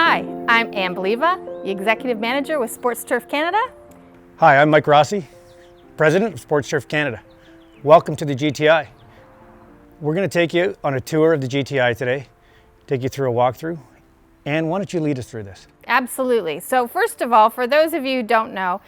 Hi, I'm Ann Believa, the Executive Manager with Sports Turf Canada. Hi, I'm Mike Rossi, President of Sports Turf Canada. Welcome to the GTI. We're going to take you on a tour of the GTI today, take you through a walkthrough, and why don't you lead us through this? Absolutely. So first of all, for those of you who don't know,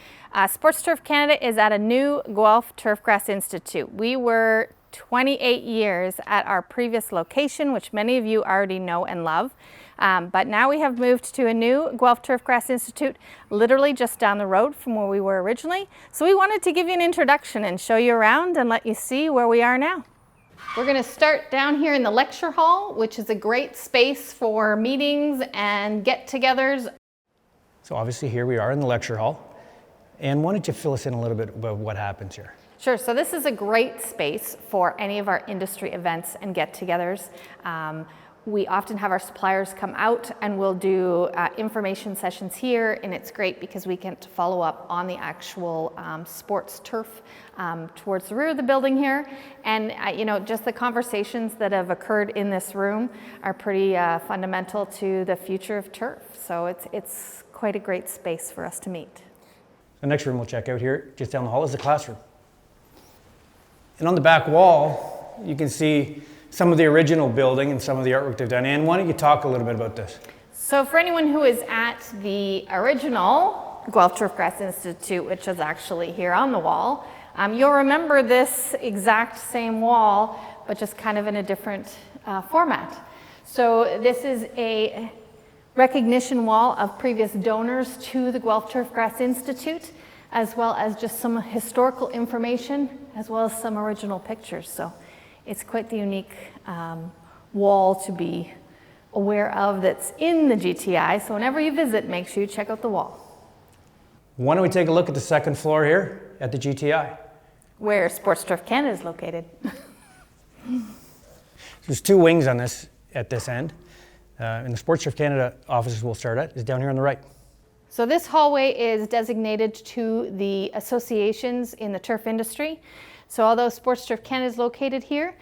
Sports Turf Canada is at a new Guelph Turfgrass Institute. We were 28 years at our previous location, which many of you already know and love. But now we have moved to a new Guelph Turfgrass Institute, literally just down the road from where we were originally. So we wanted to give you an introduction and show you around and let you see where we are now. We're going to start down here in the lecture hall, which is a great space for meetings and get-togethers. So obviously here we are in the lecture hall. And why don't you fill us in a little bit about what happens here? Sure, so this is a great space for any of our industry events and get-togethers. We often have our suppliers come out and we'll do information sessions here, and it's great because we can follow up on the actual sports turf towards the rear of the building here. And you know, just the conversations that have occurred in this room are pretty fundamental to the future of turf. So it's quite a great space for us to meet. The next room we'll check out here, just down the hall, is the classroom. And on the back wall, you can see some of the original building and some of the artwork they've done. Ann, why don't you talk a little bit about this? So for anyone who is at the original Guelph Turfgrass Institute, which is actually here on the wall, you'll remember this exact same wall, but just kind of in a different format. So this is a recognition wall of previous donors to the Guelph Turfgrass Institute, as well as just some historical information, as well as some original pictures. So it's quite the unique wall to be aware of that's in the GTI. So whenever you visit, make sure you check out the wall. Why don't we take a look at the second floor here at the GTI? Where Sports Turf Canada is located. There's two wings on this at this end. And the Sports Turf Canada offices we'll start at is down here on the right. So this hallway is designated to the associations in the turf industry. So although Sports Turf Canada is located here,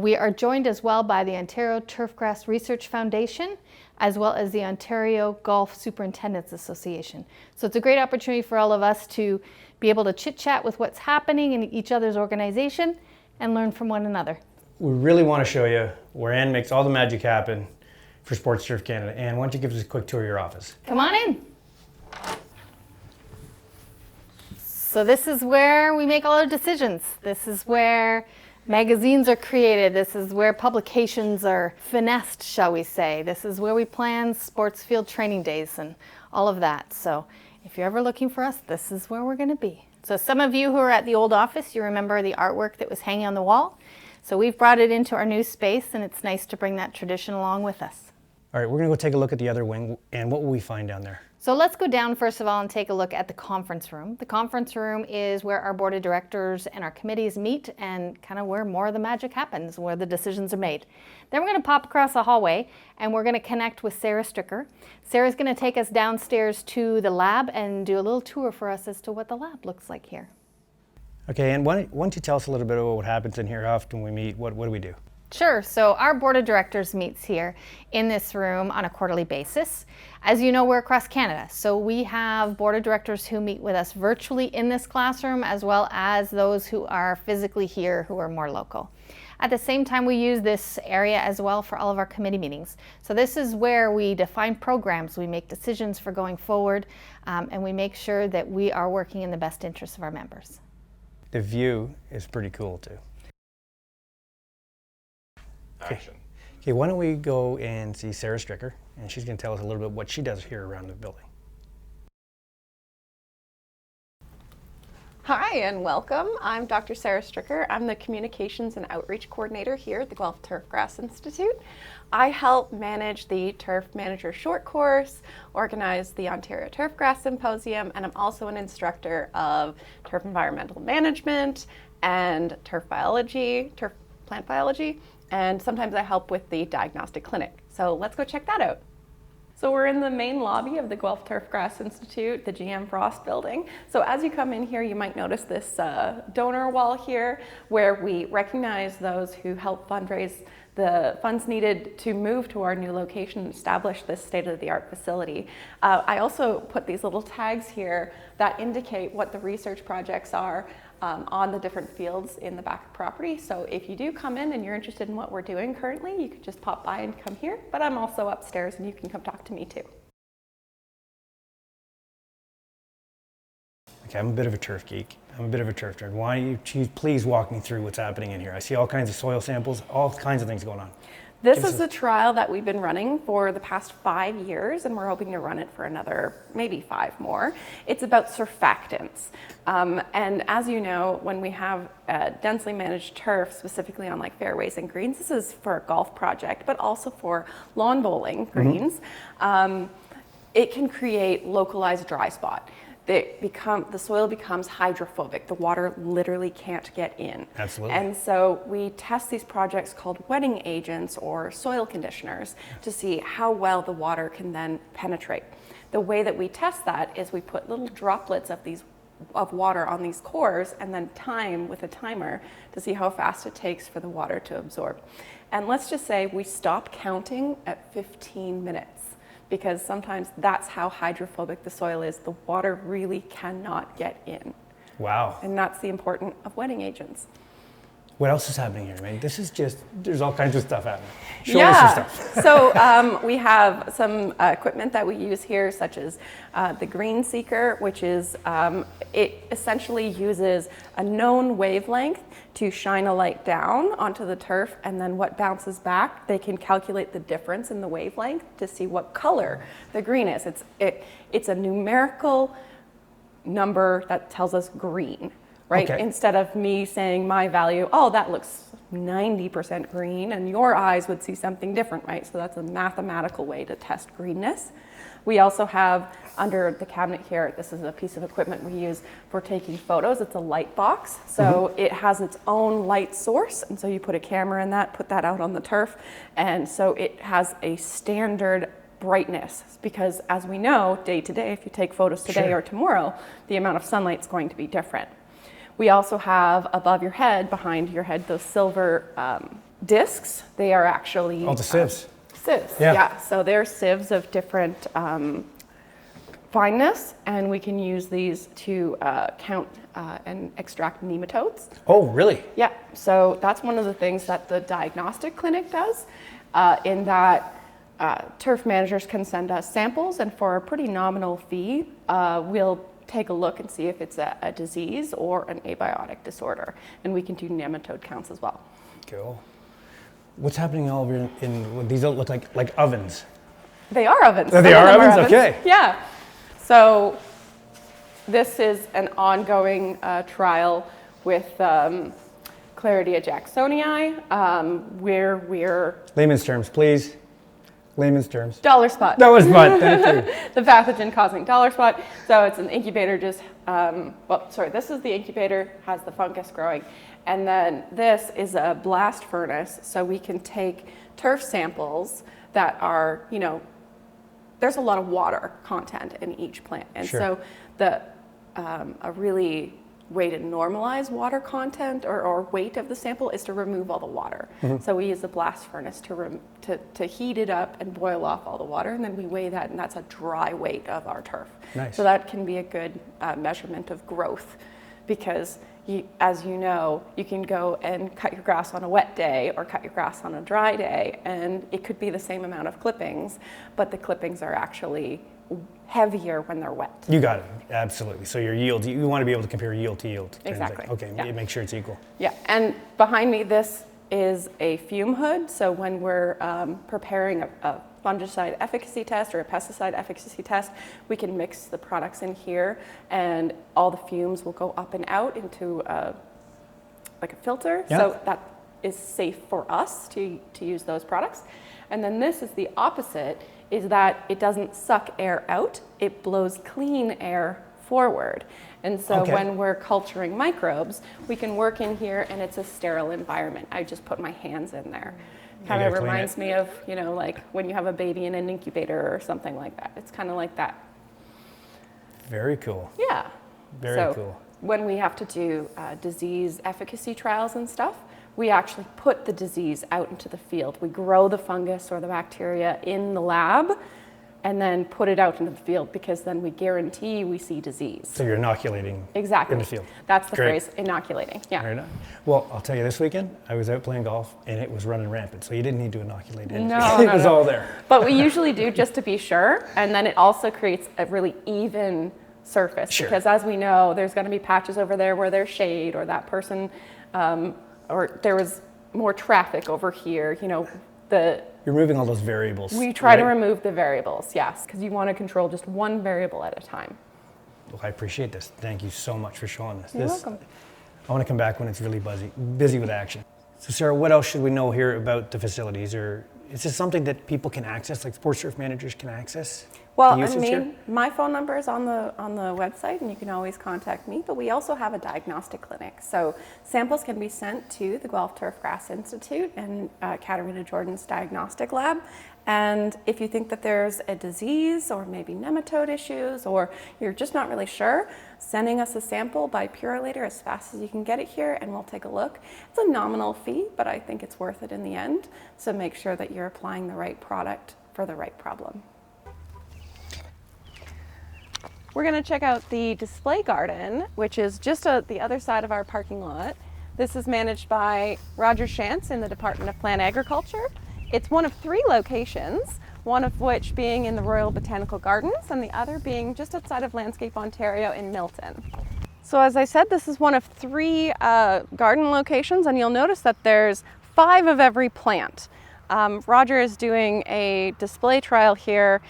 we are joined as well by the Ontario Turfgrass Research Foundation, as well as the Ontario Golf Superintendents Association. So it's a great opportunity for all of us to be able to chit-chat with what's happening in each other's organization and learn from one another. We really want to show you where Ann makes all the magic happen for Sports Turf Canada. Ann, why don't you give us a quick tour of your office? Come on in. So this is where we make all our decisions. This is where magazines are created. This is where publications are finessed, shall we say. This is where we plan sports field training days and all of that. So if you're ever looking for us, this is where we're going to be. So some of you who are at the old office, you remember the artwork that was hanging on the wall. So we've brought it into our new space, and it's nice to bring that tradition along with us. All right, we're going to go take a look at the other wing, and what will we find down there? So let's go down first of all and take a look at the conference room. The conference room is where our board of directors and our committees meet and kind of where more of the magic happens, where the decisions are made. Then we're going to pop across the hallway and we're going to connect with Sarah Stricker. Sarah's going to take us downstairs to the lab and do a little tour for us as to what the lab looks like here. Okay, and why don't you tell us a little bit about what happens in here, how often we meet, what do we do? Sure. So our board of directors meets here in this room on a quarterly basis. As you know, we're across Canada, so we have board of directors who meet with us virtually in this classroom, as well as those who are physically here who are more local. At the same time, we use this area as well for all of our committee meetings. So this is where we define programs, we make decisions for going forward, and we make sure that we are working in the best interests of our members. The view is pretty cool too. Action. Okay, why don't we go and see Sarah Stricker, and she's going to tell us a little bit what she does here around the building. Hi and welcome. I'm Dr. Sarah Stricker. I'm the Communications and Outreach Coordinator here at the Guelph Turfgrass Institute. I help manage the Turf Manager Short Course, organize the Ontario Turfgrass Symposium, and I'm also an instructor of turf environmental management and turf biology, turf plant biology, and sometimes I help with the diagnostic clinic. So let's go check that out. So we're in the main lobby of the Guelph Turfgrass Institute, the GM Frost building. So as you come in here, you might notice this donor wall here where we recognize those who help fundraise the funds needed to move to our new location and establish this state-of-the-art facility. I also put these little tags here that indicate what the research projects are on the different fields in the back property. So if you do come in and you're interested in what we're doing currently, you could just pop by and come here, but I'm also upstairs and you can come talk to me too. Okay, I'm a bit of a turf geek. I'm a bit of a turf nerd. Why don't you please walk me through what's happening in here? I see all kinds of soil samples, all kinds of things going on. This is a trial that we've been running for the past 5 years, and we're hoping to run it for another maybe 5 more. It's about surfactants. And as you know, when we have densely managed turf, specifically on like fairways and greens, this is for a golf project, but also for lawn bowling greens, it can create localized dry spot. The soil becomes hydrophobic. The water literally can't get in. Absolutely. And so we test these projects called wetting agents or soil conditioners to see how well the water can then penetrate. The way that we test that is we put little droplets of water on these cores and then time with a timer to see how fast it takes for the water to absorb. And let's just say we stop counting at 15 minutes. Because sometimes that's how hydrophobic the soil is. The water really cannot get in. Wow. And that's the importance of wetting agents. What else is happening here, man? This is just, there's all kinds of stuff happening. Show us some stuff. So we have some equipment that we use here, such as the green seeker, which is, it essentially uses a known wavelength to shine a light down onto the turf, and then what bounces back, they can calculate the difference in the wavelength to see what color the green is. It's a numerical number that tells us green. Right? Okay. Instead of me saying my value, oh, that looks 90% green, and your eyes would see something different, right? So that's a mathematical way to test greenness. We also have under the cabinet here, this is a piece of equipment we use for taking photos. It's a light box. So it has its own light source. And so you put a camera in that, put that out on the turf. And so it has a standard brightness, because as we know, day to day, if you take photos today or tomorrow, the amount of sunlight is going to be different. We also have above your head, behind your head, those silver discs. They are actually Oh, the sieves. Sieves, Yeah. yeah. So they're sieves of different fineness, and we can use these to count and extract nematodes. Oh, really? Yeah, so that's one of the things that the diagnostic clinic does, in that turf managers can send us samples, and for a pretty nominal fee, we'll take a look and see if it's a disease or an abiotic disorder. And we can do nematode counts as well. Cool. What's happening all over in these don't look like ovens? They are ovens. Oh, they are ovens? Okay. Yeah. So this is an ongoing trial with Claridia jacksonii, where we're... Layman's terms, please. Layman's terms. Dollar spot. That was fun, thank you. The pathogen causing dollar spot. So it's an incubator this is the incubator, has the fungus growing. And then this is a blast furnace. So we can take turf samples that are, there's a lot of water content in each plant. And so a really way to normalize water content or weight of the sample is to remove all the water. So we use a blast furnace to heat it up and boil off all the water, and then we weigh that, and that's a dry weight of our turf. Nice. So that can be a good measurement of growth, because as you know, you can go and cut your grass on a wet day or cut your grass on a dry day, and it could be the same amount of clippings, but the clippings are actually heavier when they're wet. You got it, absolutely. So your yield, you want to be able to compare yield to yield. Exactly. Okay, yeah. Make sure it's equal. Yeah, and behind me, this is a fume hood. So when we're preparing a fungicide efficacy test or a pesticide efficacy test, we can mix the products in here, and all the fumes will go up and out into like a filter. Yeah. So that is safe for us to use those products. And then this is the opposite, is that it doesn't suck air out, it blows clean air forward. And so when we're culturing microbes, we can work in here and it's a sterile environment. I just put my hands in there. Kind of reminds me of, like when you have a baby in an incubator or something like that. It's kind of like that. Very cool. Yeah. Very cool. When we have to do disease efficacy trials and stuff, we actually put the disease out into the field. We grow the fungus or the bacteria in the lab and then put it out into the field, because then we guarantee we see disease. So you're inoculating Exactly. in the field. That's the Great. phrase, inoculating. Yeah. Very nice. Well, I'll tell you, this weekend I was out playing golf and it was running rampant, so you didn't need to inoculate anything. No, It was all there. But we usually do, just to be sure, and then it also creates a really even surface. Sure. Because as we know, there's going to be patches over there where there's shade, or that person, or there was more traffic over here. You know, You're moving all those variables. we try to right? remove the variables, yes, because you want to control just one variable at a time. Well, I appreciate this. Thank you so much for showing this. You're welcome. I want to come back when it's really busy with action. So Sarah, what else should we know here about the facilities? Or is this something that people can access, like sports turf managers can access? Well, the I usage here? mean, my phone number is on the website, and you can always contact me. But we also have a diagnostic clinic, so samples can be sent to the Guelph Turfgrass Institute and Katarina Jordan's diagnostic lab. And if you think that there's a disease or maybe nematode issues, or you're just not really sure, sending us a sample by Purolator as fast as you can get it here, and we'll take a look. It's a nominal fee, but I think it's worth it in the end. So make sure that you're applying the right product for the right problem. We're going to check out the display garden, which is just the other side of our parking lot. This is managed by Roger Shantz in the Department of Plant Agriculture. It's one of 3 locations, one of which being in the Royal Botanical Gardens and the other being just outside of Landscape Ontario in Milton. So as I said, this is one of 3 garden locations, and you'll notice that there's 5 of every plant. Roger is doing a display trial here,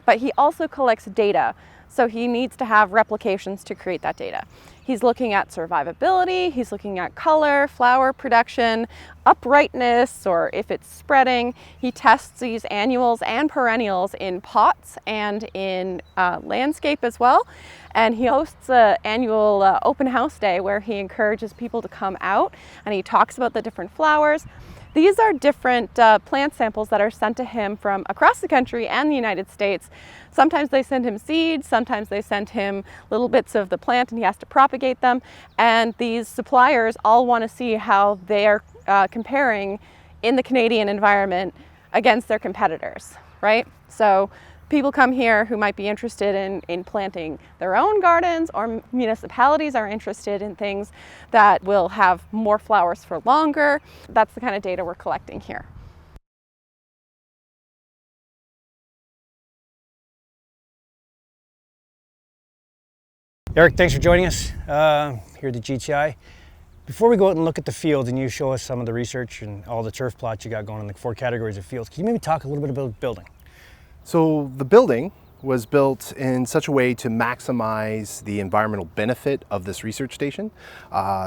but he also collects data. So he needs to have replications to create that data. He's looking at survivability, he's looking at color, flower production, uprightness, or if it's spreading. He tests these annuals and perennials in pots and in landscape as well. And he hosts an annual open house day where he encourages people to come out, and he talks about the different flowers. These are different plant samples that are sent to him from across the country and the United States. Sometimes they send him seeds, sometimes they send him little bits of the plant and he has to propagate them. And these suppliers all want to see how they are comparing in the Canadian environment against their competitors, right? So people come here who might be interested in planting their own gardens, or municipalities are interested in things that will have more flowers for longer. That's the kind of data we're collecting here. Eric, thanks for joining us here at the GTI. Before we go out and look at the fields and you show us some of the research and all the turf plots you got going in the 4 categories of fields, can you maybe talk a little bit about building? So the building was built in such a way to maximize the environmental benefit of this research station.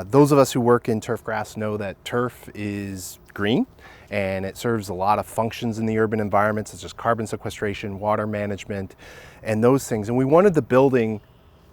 Those of us who work in turf grass know that turf is green and it serves a lot of functions in the urban environment, such as carbon sequestration, water management, and those things. And we wanted the building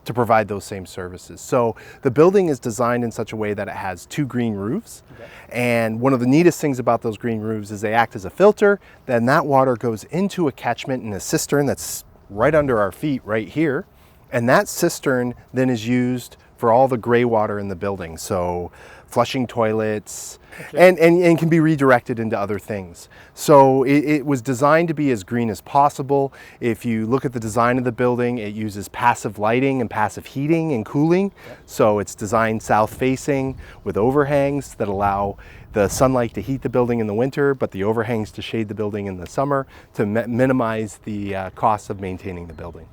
to provide those same services. So the building is designed in such a way that it has 2 green roofs. Okay. And one of the neatest things about those green roofs is they act as a filter. Then that water goes into a catchment in a cistern that's right under our feet right here. And that cistern then is used for all the gray water in the building. So flushing toilets, and can be redirected into other things. So it was designed to be as green as possible. If you look at the design of the building, it uses passive lighting and passive heating and cooling. So it's designed south facing with overhangs that allow the sunlight to heat the building in the winter, but the overhangs to shade the building in the summer to minimize the cost of maintaining the building.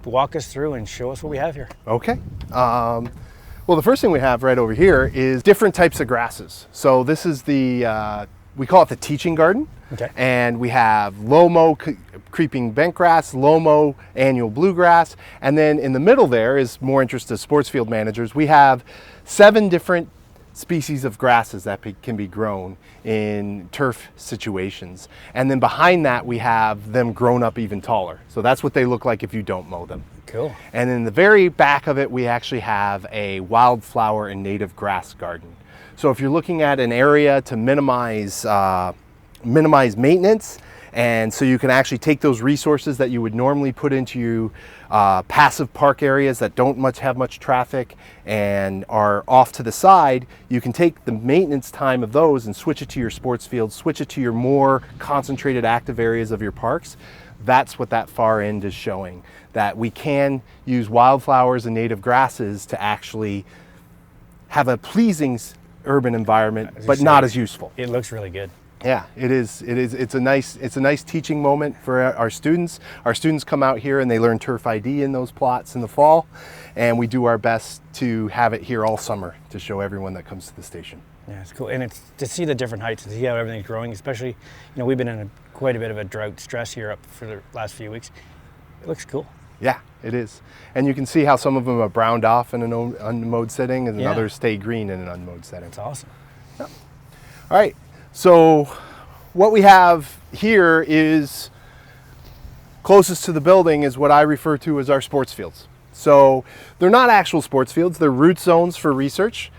Walk us through and show us what we have here. Okay. Well, the first thing we have right over here is different types of grasses. So this is the, we call it the teaching garden. Okay. And we have low-mow creeping bentgrass, low-mow annual bluegrass, and then in the middle there is more interest to sports field managers. We have 7 different species of grasses that can be grown in turf situations. And then behind that we have them grown up even taller. So that's what they look like if you don't mow them. Cool. And in the very back of it, we actually have a wildflower and native grass garden. So if you're looking at an area to minimize maintenance And so you can actually take those resources that you would normally put into passive park areas that don't have much traffic and are off to the side. You can take the maintenance time of those and switch it to your sports fields, switch it to your more concentrated active areas of your parks. That's what that far end is showing, that we can use wildflowers and native grasses to actually have a pleasing urban environment, but not as useful. It looks really good. Yeah, it is. It's a nice teaching moment for our students. Our students come out here and they learn turf ID in those plots in the fall, and we do our best to have it here all summer to show everyone that comes to the station. Yeah, it's cool, and it's to see the different heights, to see how everything's growing. Especially, we've been in quite a bit of a drought stress here up for the last few weeks. It looks cool. Yeah, it is, and you can see how some of them are browned off in an unmowed setting, and others stay green in an unmowed setting. It's awesome. Yeah. All right, so what we have here is closest to the building is what I refer to as our sports fields. So they're not actual sports fields; they're root zones for research.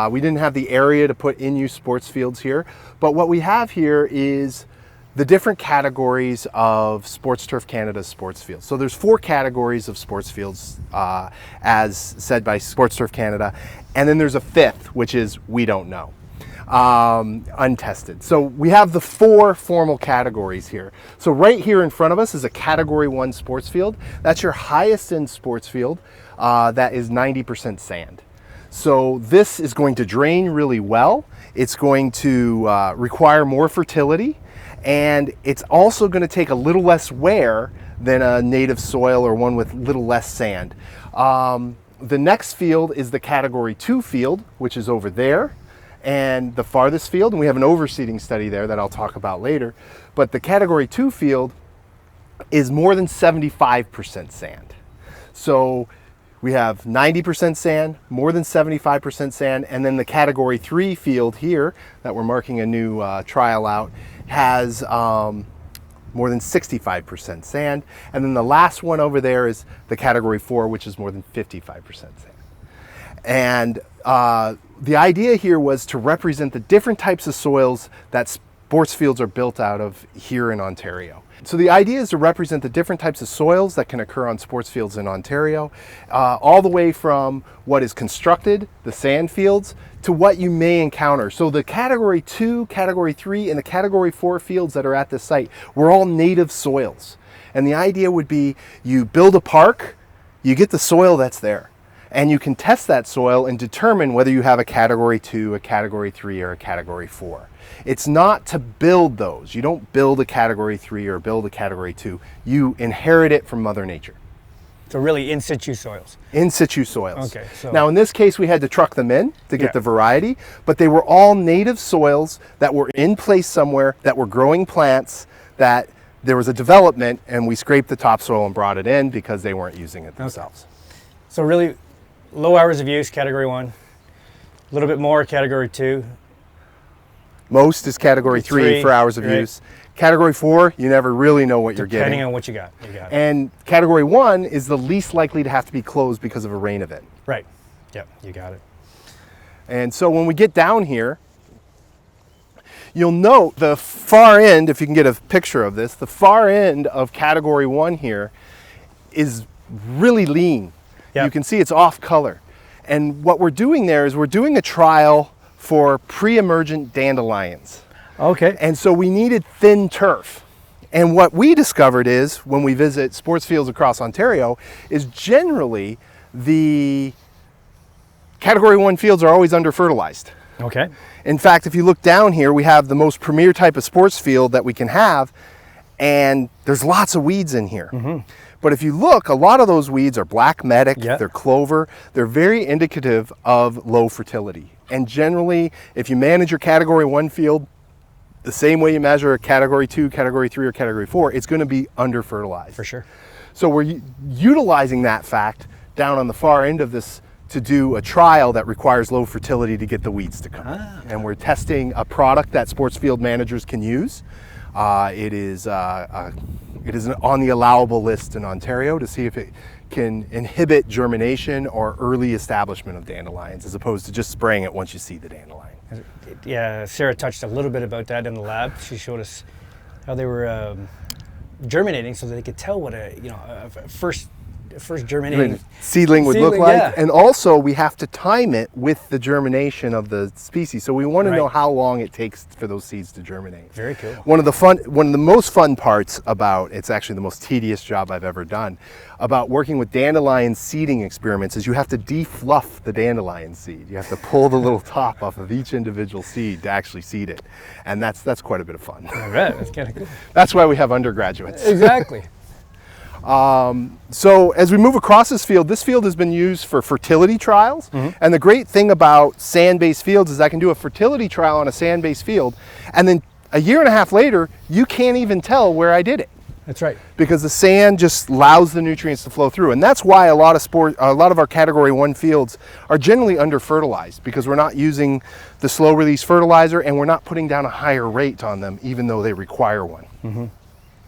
We didn't have the area to put in-use sports fields here, but what we have here is the different categories of Sports Turf Canada's sports fields. So there's 4 categories of sports fields as said by Sports Turf Canada, and then there's a 5th, which is we don't know, untested. So we have the 4 formal categories here. So right here in front of us is a Category 1 sports field. That's your highest end sports field that is 90% sand. So this is going to drain really well. It's going to require more fertility, and it's also going to take a little less wear than a native soil or one with little less sand. The next field is the Category 2 field, which is over there, and the farthest field, and we have an overseeding study there that I'll talk about later, but the Category 2 field is more than 75% sand. So we have 90% sand, more than 75% sand, and then the Category 3 field here that we're marking a new trial out has more than 65% sand. And then the last one over there is the Category 4, which is more than 55% sand. And the idea here was to represent the different types of soils that sports fields are built out of here in Ontario. So the idea is to represent the different types of soils that can occur on sports fields in Ontario, all the way from what is constructed, the sand fields, to what you may encounter. So the Category 2, Category 3, and the Category 4 fields that are at this site were all native soils. And the idea would be you build a park, you get the soil that's there, and you can test that soil and determine whether you have a Category 2, a Category 3, or a Category 4. It's not to build those. You don't build a Category 3 or build a Category 2. You inherit it from Mother Nature. So really in situ soils. In situ soils. Okay. So now in this case we had to truck them in to get the variety, but they were all native soils that were in place somewhere, that were growing plants, that there was a development, and we scraped the topsoil and brought it in because they weren't using it themselves. So really low hours of use, Category 1, a little bit more, Category 2. Most is Category 3 for hours of use. Category 4, you never really know what you're getting. Depending on what you got. And Category 1 is the least likely to have to be closed because of a rain event. Right. Yep, you got it. And so when we get down here, you'll note the far end, if you can get a picture of this, the far end of Category 1 here is really lean. Yep. You can see it's off color. And what we're doing there is we're doing a trial for pre-emergent dandelions. Okay. And so we needed thin turf. And what we discovered is, when we visit sports fields across Ontario, is generally the Category 1 fields are always under-fertilized. Okay. In fact, if you look down here, we have the most premier type of sports field that we can have, and there's lots of weeds in here. Mm-hmm. But if you look, a lot of those weeds are black medic, they're clover, they're very indicative of low fertility. And generally, if you manage your Category 1 field the same way you measure a Category 2, Category 3, or Category 4, it's going to be under-fertilized. For sure. So we're utilizing that fact down on the far end of this to do a trial that requires low fertility to get the weeds to come in. And we're testing a product that sports field managers can use. It is on the allowable list in Ontario to see if it can inhibit germination or early establishment of dandelions, as opposed to just spraying it once you see the dandelion. Yeah, Sarah touched a little bit about that in the lab. She showed us how they were germinating, so that they could tell what a first germinating seedling would look seedling, like. yeah. And also we have to time it with the germination of the species. So we want to know Right. how long it takes for those seeds to germinate. Very cool. One of the most fun parts about, it's actually the most tedious job I've ever done, about working with dandelion seeding experiments is you have to defluff the dandelion seed. You have to pull the little top off of each individual seed to actually seed it. And that's quite a bit of fun. All right, that's kind of cool. That's why we have undergraduates. Exactly. So as we move across this field has been used for fertility trials. And the great thing about sand-based fields is I can do a fertility trial on a sand-based field, and then a year and a half later, you can't even tell where I did it, That's right. because the sand just allows the nutrients to flow through. And that's why a lot of our Category 1 fields are generally under-fertilized, because we're not using the slow-release fertilizer and we're not putting down a higher rate on them, even though they require one.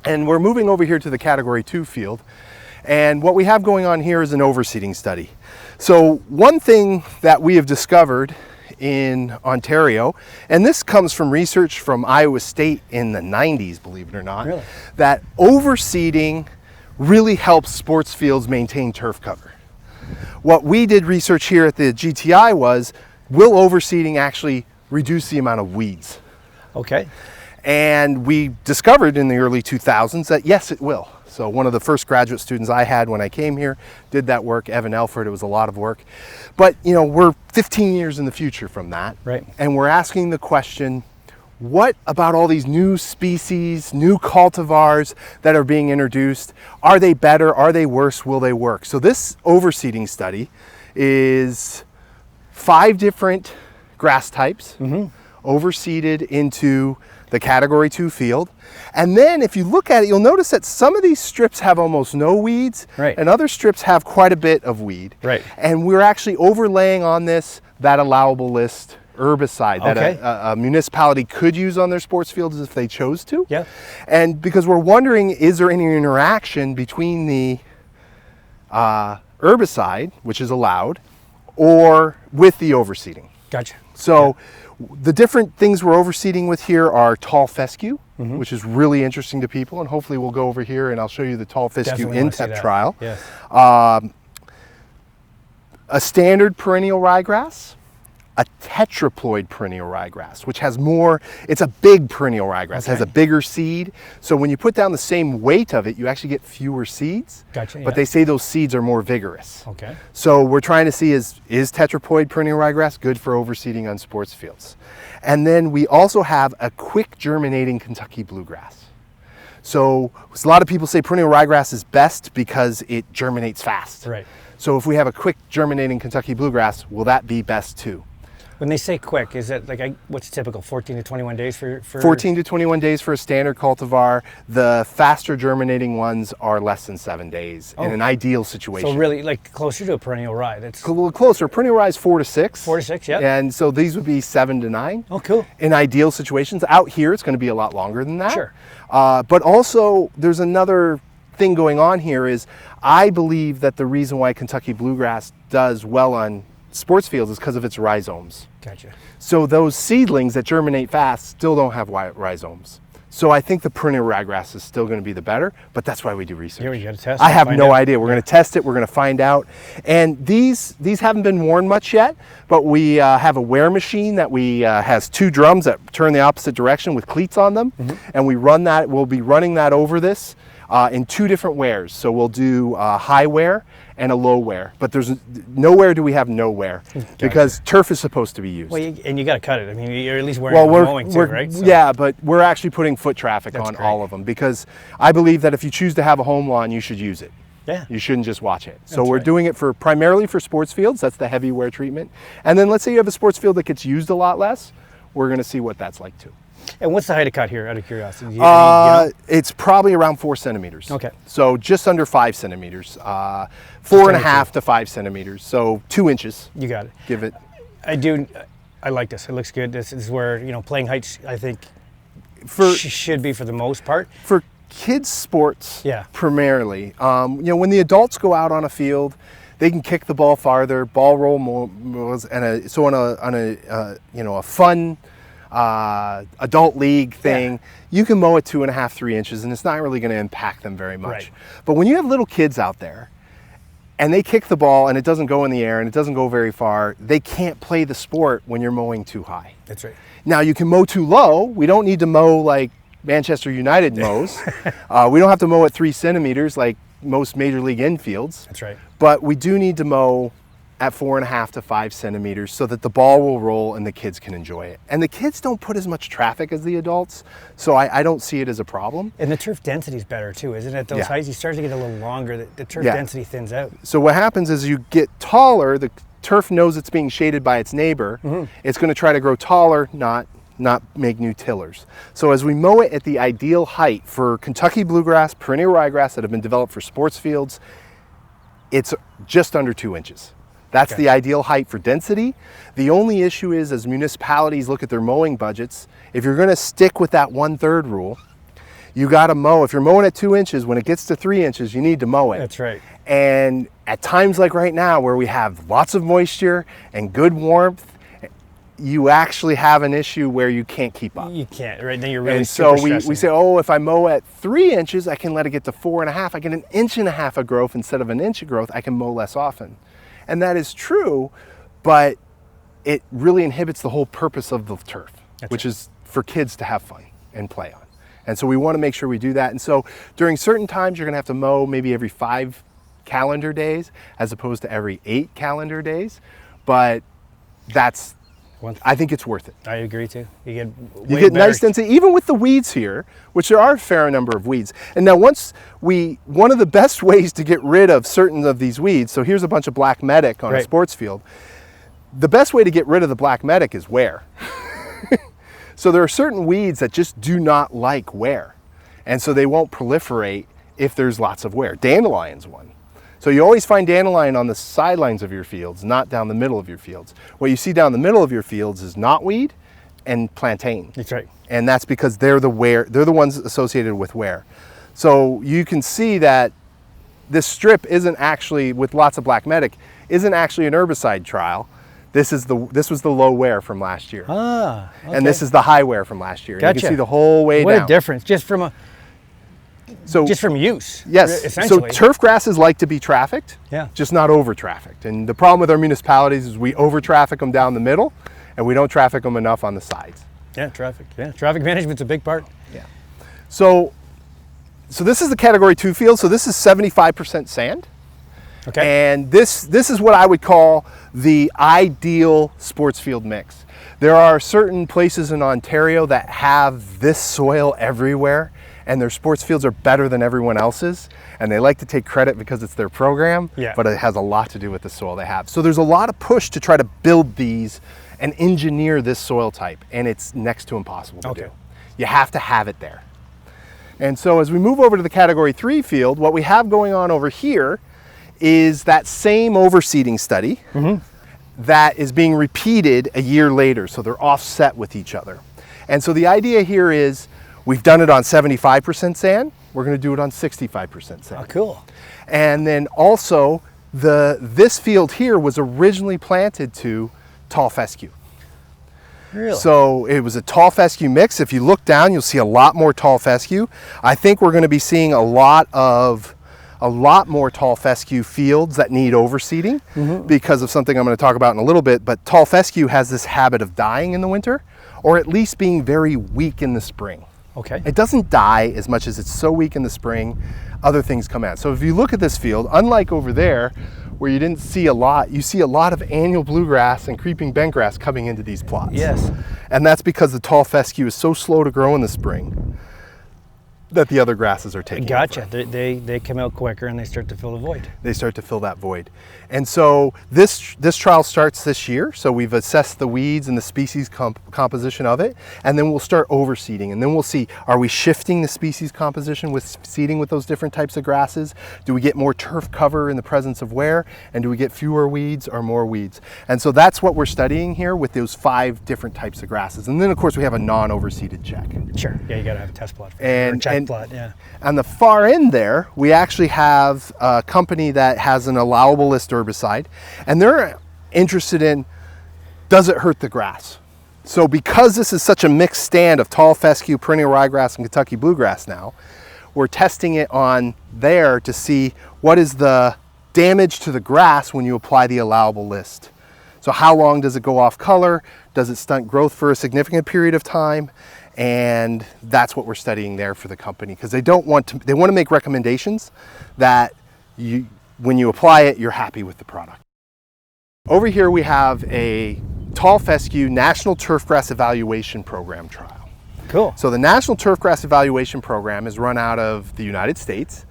And we're moving over here to the Category 2 field. And what we have going on here is an overseeding study. So one thing that we have discovered in Ontario, and this comes from research from Iowa State in the 90s, believe it or not, Really? that overseeding really helps sports fields maintain turf cover. What we did research here at the GTI was, will overseeding actually reduce the amount of weeds? Okay. And we discovered in the early 2000s that yes, it will. So one of the first graduate students I had when I came here did that work, Evan Elford. It was a lot of work. But we're 15 years in the future from that. Right. And we're asking the question, what about all these new species, new cultivars that are being introduced? Are they better? Are they worse? Will they work? So this overseeding study is 5 different grass types overseeded into the Category 2 field. And then if you look at it, you'll notice that some of these strips have almost no weeds, Right. and other strips have quite a bit of weed. Right. And we're actually overlaying on this that allowable list herbicide that Okay. a municipality could use on their sports fields if they chose to. Yeah. And because we're wondering, is there any interaction between the herbicide, which is allowed, or with the overseeding? Gotcha. So the different things we're overseeding with here are tall fescue, which is really interesting to people, and hopefully we'll go over here and I'll show you the tall fescue Definitely wanna see in-tep that. trial. Yes. A standard perennial ryegrass, a tetraploid perennial ryegrass, which has more, it's a big perennial ryegrass, it has a bigger seed. So when you put down the same weight of it, you actually get fewer seeds. Gotcha, But yeah. they say those seeds are more vigorous. Okay. So we're trying to see, is tetraploid perennial ryegrass good for overseeding on sports fields? And then we also have a quick germinating Kentucky bluegrass. So a lot of people say perennial ryegrass is best because it germinates fast. Right. So if we have a quick germinating Kentucky bluegrass, will that be best too? When they say quick, is it like what's typical? 14 to 21 days for 14 to 21 days for a standard cultivar. The faster germinating ones are less than 7 days in an ideal situation. So really, like closer to a perennial rye. That's a little closer. Perennial rye is 4 to 6. 4 to 6, yeah. And so these would be 7 to 9. Oh, cool. In ideal situations. Out here, it's going to be a lot longer than that. Sure. But also, there's another thing going on here is I believe that the reason why Kentucky bluegrass does well on sports fields is because of its rhizomes. Gotcha. So those seedlings that germinate fast still don't have rhizomes. So I think the perennial ryegrass is still going to be the better, but that's why we do research. Here we got to test. I it, have find no out. idea. We're going to test it. We're going to find out. And these haven't been worn much yet, but we have a wear machine that has 2 drums that turn the opposite direction with cleats on them, and we run that. We'll be running that over this in 2 different wears. So we'll do high wear and a low wear, but there's nowhere do we have no wear because turf is supposed to be used. Well, and you got to cut it. I mean, you're at least wearing mowing too, right? So- Yeah, but we're actually putting foot traffic That's on great. all of them because I believe that if you choose to have a home lawn, you should use it. Yeah. You shouldn't just watch it. So That's we're right. doing it primarily for sports fields. That's the heavy wear treatment. And then let's say you have a sports field that gets used a lot less. We're going to see what that's like too. And what's the height of cut here, out of curiosity? Do you know? It's probably around 4 centimeters. Okay. So just under 5 centimeters. 4.5 to 5 centimeters. So 2 inches. You got it. Give it. I like this. It looks good. This is where, playing heights, I think, For should be for the most part. for kids sports, Yeah. primarily. When the adults go out on a field, they can kick the ball farther, ball roll more, and so on a fun adult league thing, you can mow at 2.5, 3 inches, and it's not really going to impact them very much. Right. But when you have little kids out there and they kick the ball and it doesn't go in the air and it doesn't go very far, they can't play the sport when you're mowing too high. That's right. Now you can mow too low. We don't need to mow like Manchester United mows. We don't have to mow at 3 centimeters like most major league infields. That's right. But we do need to mow at 4.5 to 5 centimeters so that the ball will roll and the kids can enjoy it. And the kids don't put as much traffic as the adults, so I don't see it as a problem. And the turf density is better too, isn't it? Those Yeah. heights, you start to get a little longer. The turf Yeah. density thins out. So what happens is you get taller, the turf knows it's being shaded by its neighbor. It's going to try to grow taller, not make new tillers. So as we mow it at the ideal height for Kentucky bluegrass, perennial ryegrass that have been developed for sports fields, it's just under 2 inches. That's Okay. the ideal height for density. The only issue is, as municipalities look at their mowing budgets, if you're going to stick with that 1/3 rule, you got to mow. If you're mowing at 2 inches, when it gets to 3 inches, you need to mow it. That's right. And at times like right now, where we have lots of moisture and good warmth, you actually have an issue where you can't keep up. You can't, right? Then you're really And so super we stressing. say, oh, if I mow at 3 inches, I can let it get to 4.5. I get 1.5 inches of growth instead of 1 inch of growth. I can mow less often. And that is true, but it really inhibits the whole purpose of the turf, which is for kids to have fun and play on. And so we want to make sure we do that. And so during certain times, you're going to have to mow maybe every 5 calendar days as opposed to every 8 calendar days. But that's, I think it's worth it. I agree too. You get You way get better- nice density, even with the weeds here, which there are a fair number of weeds. And now one of the best ways to get rid of certain of these weeds, so here's a bunch of black medic on a Right. sports field. The best way to get rid of the black medic is wear. So there are certain weeds that just do not like wear. And so they won't proliferate if there's lots of wear. Dandelion's one. So you always find dandelion on the sidelines of your fields, not down the middle of your fields. What you see down the middle of your fields is knotweed and plantain. That's right. And that's because they're the ones associated with wear. So you can see that this strip isn't actually, with lots of black medic, isn't actually an herbicide trial. This was the low wear from last year. Ah, okay. And this is the high wear from last year. And Gotcha. you can see the whole way What down. a difference, just from use. Yes, so essentially. turf grasses like to be trafficked, Yeah. just not over trafficked. And the problem with our municipalities is we over traffic them down the middle and we don't traffic them enough on the sides. Yeah, traffic. Yeah, traffic management's a big part. Yeah. So this is the category 2 field. So this is 75% sand. Okay. And this is what I would call the ideal sports field mix. There are certain places in Ontario that have this soil everywhere, and their sports fields are better than everyone else's, and they like to take credit because it's their program, Yeah. but it has a lot to do with the soil they have. So there's a lot of push to try to build these and engineer this soil type, and it's next to impossible to do. You have to have it there. And so as we move over to the category 3 field, what we have going on over here is that same overseeding study that is being repeated a year later. So they're offset with each other. And so the idea here is we've done it on 75% sand. We're going to do it on 65% sand. Oh, cool. And then also this field here was originally planted to tall fescue. Really? So it was a tall fescue mix. If you look down, you'll see a lot more tall fescue. I think we're going to be seeing a lot more tall fescue fields that need overseeding because of something I'm going to talk about in a little bit. But tall fescue has this habit of dying in the winter, or at least being very weak in the spring. Okay. It doesn't die as much as it's so weak in the spring, other things come out. So if you look at this field, unlike over there where you didn't see a lot, you see a lot of annual bluegrass and creeping bentgrass coming into these plots. Yes. And that's because the tall fescue is so slow to grow in the spring that the other grasses are taking Gotcha. over. They come out quicker and they start to fill the void. They start to fill that void. And so this trial starts this year. So we've assessed the weeds and the species composition of it, and then we'll start overseeding. And then we'll see, are we shifting the species composition with seeding with those different types of grasses? Do we get more turf cover in the presence of wear? And do we get fewer weeds or more weeds? And so that's what we're studying here with those 5 different types of grasses. And then of course we have a non-overseeded check. Sure. Yeah, you got to have a test plot. For And- or check and- plot. Yeah. On the far end there, we actually have a company that has an allowable list herbicide, and they're interested in, does it hurt the grass? So because this is such a mixed stand of tall fescue, perennial ryegrass, and Kentucky bluegrass now, we're testing it on there to see what is the damage to the grass when you apply the allowable list. So how long does it go off color? Does it stunt growth for a significant period of time? And that's what we're studying there for the company, because they want to make recommendations that when you apply it, you're happy with the product. Over here we have a tall fescue National Turfgrass Evaluation Program trial. Cool. So the National Turfgrass Evaluation Program is run out of the United States,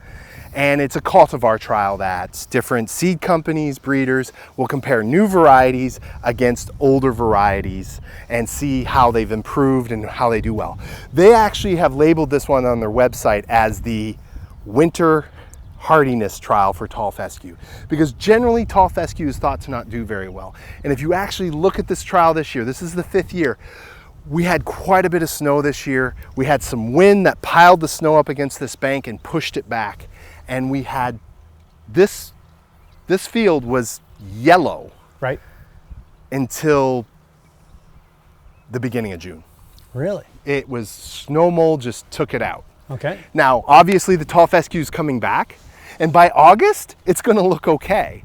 and it's a cultivar trial that different seed companies, breeders will compare new varieties against older varieties and see how they've improved and how they do well. They actually have labeled this one on their website as the winter hardiness trial for tall fescue, because generally tall fescue is thought to not do very well. And if you actually look at this trial this year, this is the 5th year, we had quite a bit of snow this year. We had some wind that piled the snow up against this bank and pushed it back. And we had this field was yellow Right. until the beginning of June. Really? It was snow mold just took it out. Okay. Now, obviously the tall fescue is coming back, and by August, it's gonna look okay.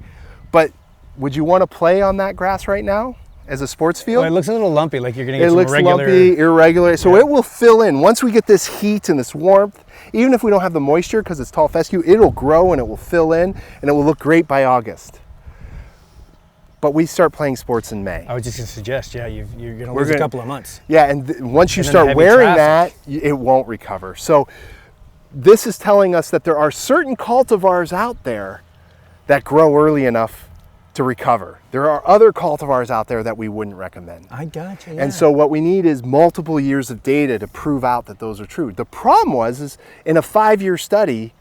But would you wanna play on that grass right now as a sports field? Well, it looks a little lumpy, like you're gonna get It some looks irregular... lumpy, irregular, so Yeah. it will fill in. Once we get this heat and this warmth, even if we don't have the moisture because it's tall fescue, it'll grow and it will fill in and it will look great by August. But we start playing sports in May. I was just gonna suggest, yeah, you're gonna We're lose a gonna- couple of months. Yeah, and once you And then start heavy wearing traffic. that, it won't recover. So this is telling us that there are certain cultivars out there that grow early enough to recover. There are other cultivars out there that we wouldn't recommend. I gotcha, yeah. And so what we need is multiple years of data to prove out that those are true. The problem is in a 5-year study,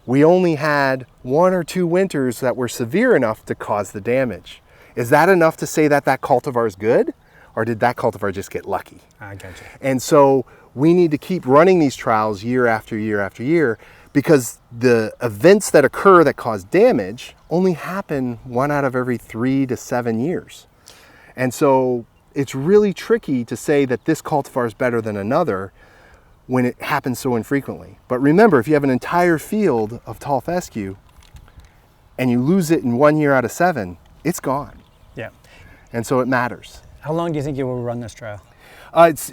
we only had 1 or 2 winters that were severe enough to cause the damage. Is that enough to say that that cultivar is good? Or did that cultivar just get lucky? I gotcha. And so we need to keep running these trials year after year after year, because the events that occur that cause damage only happen 1 out of every 3 to 7 years. And so it's really tricky to say that this cultivar is better than another when it happens so infrequently. But remember, if you have an entire field of tall fescue and you lose it in 1 year out of 7, it's gone. Yeah. And so it matters. How long do you think you will run this trial? This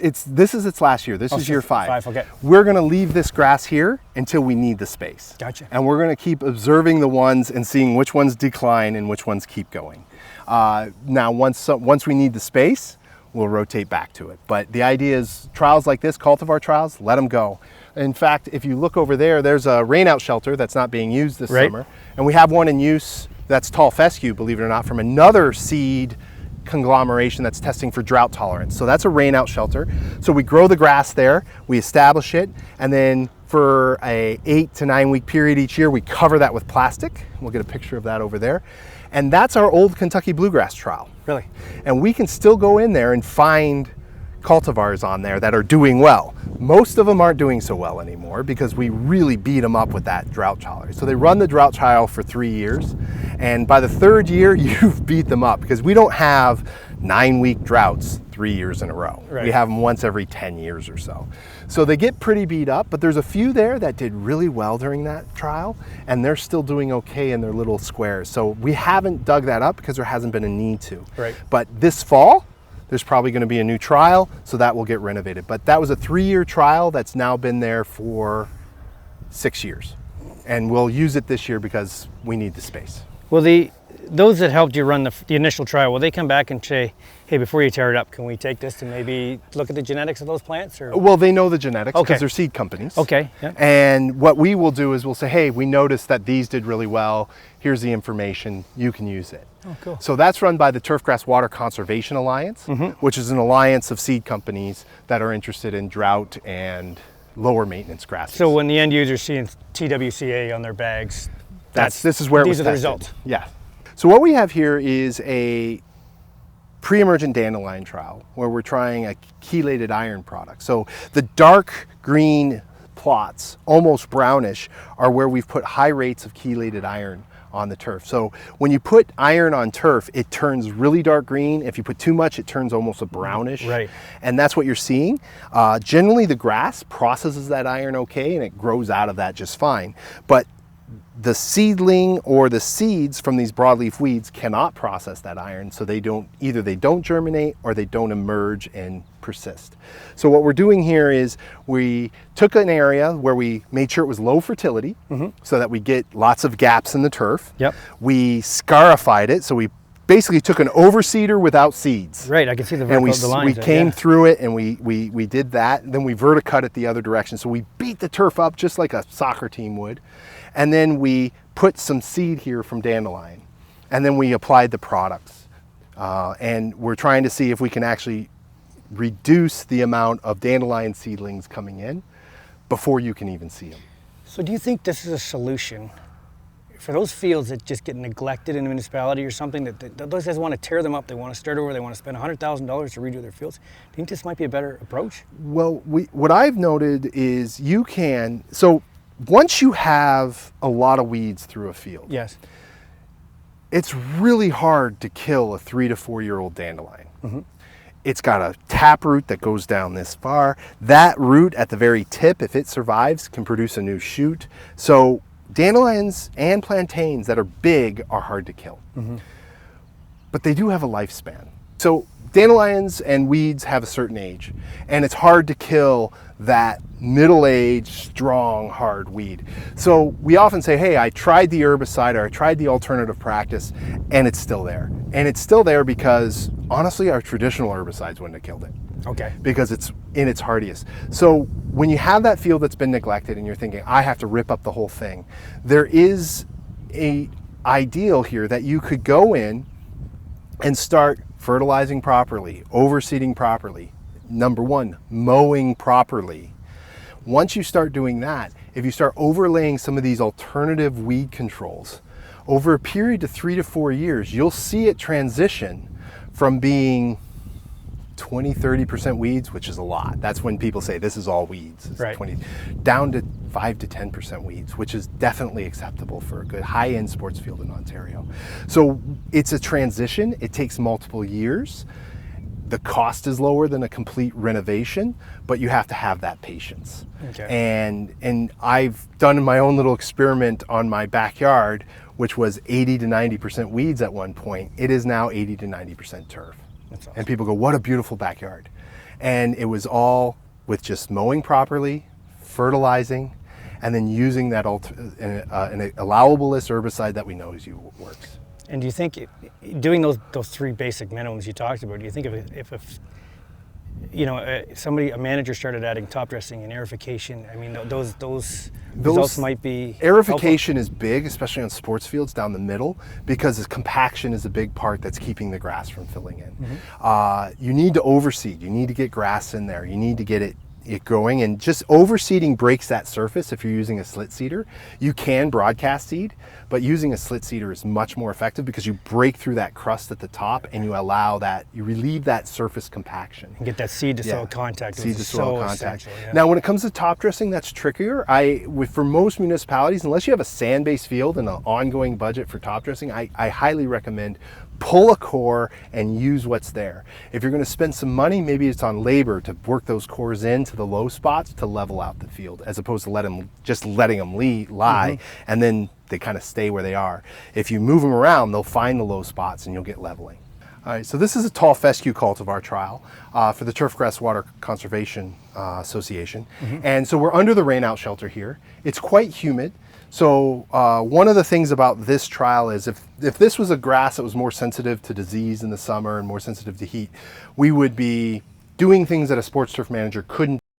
is its last year. This is so year 5. 5, okay. We're going to leave this grass here until we need the space. Gotcha. And we're going to keep observing the ones and seeing which ones decline and which ones keep going. Now, once we need the space, we'll rotate back to it. But the idea is trials like this, cultivar trials, let them go. In fact, if you look over there, there's a rainout shelter that's not being used this Right. summer. And we have one in use that's tall fescue, believe it or not, from another seed conglomeration that's testing for drought tolerance. So that's a rainout shelter. So we grow the grass there, we establish it, and then for a 8 to 9 week period each year, we cover that with plastic. We'll get a picture of that over there. And that's our old Kentucky bluegrass trial. Really? And we can still go in there and find cultivars on there that are doing well. Most of them aren't doing so well anymore because we really beat them up with that drought tolerance. So they run the drought trial for 3 years, and by the 3rd year, you've beat them up because we don't have 9-week droughts 3 years in a row. Right. We have them once every 10 years or so. So they get pretty beat up, but there's a few there that did really well during that trial, and they're still doing okay in their little squares. So we haven't dug that up because there hasn't been a need to. Right. But this fall, there's probably going to be a new trial, so that will get renovated. But that was a 3-year trial that's now been there for 6 years. And we'll use it this year because we need the space. Well, those that helped you run the initial trial, will they come back and say, hey, before you tear it up, can we take this and maybe look at the genetics of those plants? Or? Well, they know the genetics because Okay. they're seed companies. Okay, yeah. And what we will do is we'll say, hey, we noticed that these did really well. Here's the information. You can use it. Oh, cool. So that's run by the Turfgrass Water Conservation Alliance, which is an alliance of seed companies that are interested in drought and lower maintenance grasses. So when the end user's seeing TWCA on their bags, this is where it was these are the tested. results. Yeah. So what we have here is a pre-emergent dandelion trial where we're trying a chelated iron product. So the dark green plots, almost brownish, are where we've put high rates of chelated iron on the turf. So when you put iron on turf, it turns really dark green. If you put too much, it turns almost a brownish. Right. And that's what you're seeing. Generally, the grass processes that iron okay, and it grows out of that just fine. But the seedling or the seeds from these broadleaf weeds cannot process that iron, so either they don't germinate or they don't emerge and persist. So what we're doing here is we took an area where we made sure it was low fertility, so that we get lots of gaps in the turf. Yep. We scarified it, so we basically took an overseeder without seeds. Right, I can see the And vertical the lines. we came through it, and we did that. Then we verticut it the other direction. So we beat the turf up just like a soccer team would. And then we put some seed here from dandelion. And then we applied the products. And we're trying to see if we can actually reduce the amount of dandelion seedlings coming in before you can even see them. So do you think this is a solution for those fields that just get neglected in a municipality or something, that those guys want to tear them up, they want to start over, they want to spend $100,000 to redo their fields? Do you think this might be a better approach? Well, what I've noted is so once you have a lot of weeds through a field, Yes. it's really hard to kill a 3 to 4 year old dandelion. It's got a tap root that goes down this far. That root at the very tip, if it survives, can produce a new shoot. So dandelions and plantains that are big are hard to kill. But they do have a lifespan. So dandelions and weeds have a certain age, and it's hard to kill that middle-aged, strong, hard weed. So we often say, hey, I tried the herbicide or I tried the alternative practice, and it's still there. And it's still there because, honestly, our traditional herbicides wouldn't have killed it. Okay. Because it's in its hardiest. So when you have that field that's been neglected and you're thinking, I have to rip up the whole thing, there is a ideal here that you could go in and start fertilizing properly, overseeding properly. Number one, mowing properly. Once you start doing that, if you start overlaying some of these alternative weed controls, over a period of 3 to 4 years, you'll see it transition from being 20-30% weeds, which is a lot. That's when people say this is all weeds. It's Right. 20, down to 5 to 10% weeds, which is definitely acceptable for a good high-end sports field in Ontario. So it's a transition. It takes multiple years. The cost is lower than a complete renovation, but you have to have that patience. Okay. And I've done my own little experiment on my backyard, which was 80 to 90% weeds at one point. It is now 80 to 90% turf. That's awesome. And people go, what a beautiful backyard. And it was all with just mowing properly, fertilizing, and then using that an allowable list herbicide that we know works. And do you think doing those three basic minimums you talked about, do you think if a manager started adding top dressing and aerification, I mean, those results might be aerification is big, especially on sports fields down the middle, because the compaction is a big part that's keeping the grass from filling in. You need to overseed. You need to get grass in there. You need to get it growing, and just overseeding breaks that surface. If you're using a slit seeder, you can broadcast seed, but using a slit seeder is much more effective because you break through that crust at the top and you relieve that surface compaction. And get that seed to soil contact. Seed to soil contact. Essential, yeah. Now, when it comes to top dressing, that's trickier. For most municipalities, unless you have a sand-based field and an ongoing budget for top dressing, I highly recommend pull a core and use what's there. If you're going to spend some money, maybe it's on labor to work those cores into the low spots to level out the field, as opposed to letting them lie and then they kind of stay where they are. If you move them around, they'll find the low spots and you'll get leveling. All right, so this is a tall fescue cultivar trial for the Turfgrass Water Conservation Association. And so we're under the rainout shelter here. It's quite humid. So one of the things about this trial is if this was a grass that was more sensitive to disease in the summer and more sensitive to heat, we would be doing things that a sports turf manager couldn't